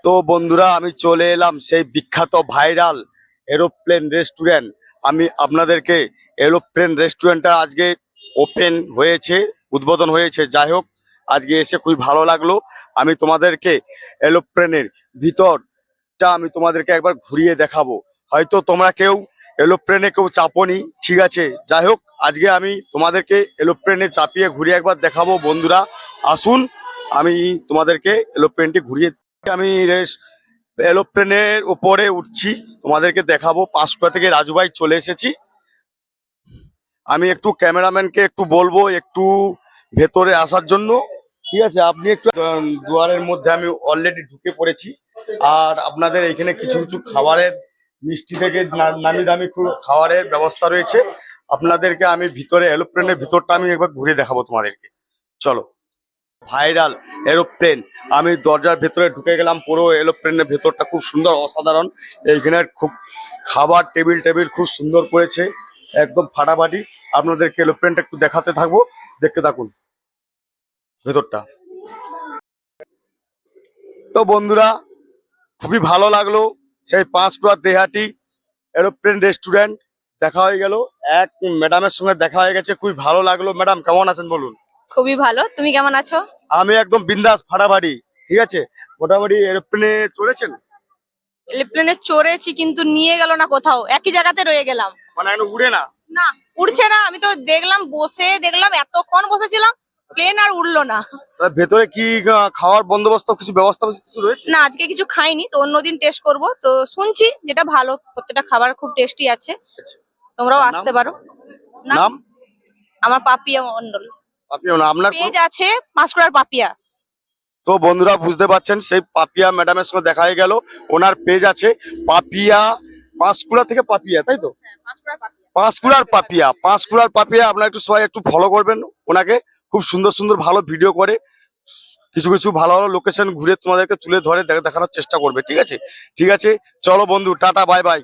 তো বন্ধুরা, আমি চলে এলাম সেই বিখ্যাত ভাইরাল এরোপ্লেন রেস্টুরেন্ট। আমি আপনাদেরকে এরোপ্লেন রেস্টুরেন্টটা আজকে ওপেন হয়েছে, উদ্বোধন হয়েছে। যাই হোক, আজকে এসে খুবই ভালো লাগলো। আমি তোমাদেরকে এরোপ্লেনের ভিতরটা আমি তোমাদেরকে একবার ঘুরিয়ে দেখাবো। হয়তো তোমরা কেউ এরোপ্লেনে কেউ চাপোনি, ঠিক আছে। যাই হোক, আজকে আমি তোমাদেরকে এরোপ্লেনে চাপিয়ে ঘুরিয়ে একবার দেখাবো। বন্ধুরা আসুন, আমি তোমাদেরকে এরোপ্লেনটি ঘুরিয়ে আমি এরোপ্লেনের উপরে উঠছি, তোমাদেরকে দেখাবো। পাঁশকুড়া থেকে রাজু ভাই চলে এসেছি। আমি একটু ক্যামেরাম্যানকে একটু বলবো একটু ভেতরে আসার জন্য, ঠিক আছে। আপনি একটু দুয়ারের মধ্যে আমি অলরেডি ঢুকে পড়েছি। আর আপনাদের এখানে কিছু কিছু খাবারের, মিষ্টি থেকে নামি দামি খাবারের ব্যবস্থা রয়েছে। আপনাদেরকে আমি ভিতরে এরোপ্লেনের ভিতরটা আমি একবার ঘুরে দেখাবো তোমাদেরকে। চলো। ভাইরাল এরোপ্লেন, আমি দরজার ভেতরে ঢুকে গেলাম। পুরো এরোপ্লেনের ভেতরটা খুব সুন্দর, অসাধারণ। এইখানে খুব খাবার টেবিল টেবিল খুব সুন্দর করেছে, একদম ফাটাফাটি। আপনাদেরকে এরোপ্লেনটা একটু দেখাতে থাকবো, দেখতে থাকুন ভেতরটা। তো বন্ধুরা, খুবই ভালো লাগলো। সেই পাঁশকুড়া দেহাটি এরোপ্লেন রেস্টুরেন্ট দেখা হয়ে গেল। এক ম্যাডামের সঙ্গে দেখা হয়ে গেছে, খুবই ভালো লাগলো। ম্যাডাম কেমন আছেন বলুন? খুবই ভালো, তুমি কেমন আছো? আমি একদম বিন্দাস ফাটাফাটি, ঠিক আছে। মোটামুটি এরোপ্লেনে চড়েছেন? এরোপ্লেনে চড়েছি, কিন্তু নিয়ে গেল না কোথাও, একই জায়গাতে রয়ে গেলাম। মানে এখন উড়ে না? না, উড়ছে না। আমি তো দেখলাম, বসে দেখলাম, এতক্ষণ বসেছিলাম, প্লেন আর উড়লো না। ভেতরে কি খাওয়ার বন্দোবস্ত কিছু ব্যবস্থা কিছু রয়েছে? না, আজকে কিছু খাইনি, তো অন্যদিন টেস্ট করব। তো শুনছি যেটা ভালো, প্রত্যেকটা খাবার খুব টেস্টি আছে। তোমরাও নাম? আসতে পারো। না, নাম? আমার পাপিয়া মন্ডল আপনি আপনার পেজ আছে, পাঁশকুড়ার পাপিয়া। তো বন্ধুরা বুঝতে পারছেন, সেই পাপিয়া ম্যাডামের সঙ্গে দেখা হয়ে গেল। ওনার পেজ আছে পাপিয়া, পাঁশকুড়া থেকে পাপিয়া, তাই তো? পাঁশকুড়ার পাপিয়া। পাঁশকুড়ার পাপিয়া, পাঁশকুড়ার পাপিয়া। আপনারা একটু সবাই একটু ফলো করবেন ওনাকে। খুব সুন্দর সুন্দর ভালো ভিডিও করে, কিছু কিছু ভালো ভালো লোকেশন ঘুরে তোমাদেরকে তুলে ধরে দেখানোর চেষ্টা করবে, ঠিক আছে। ঠিক আছে, চলো বন্ধু, টাটা, বাই বাই।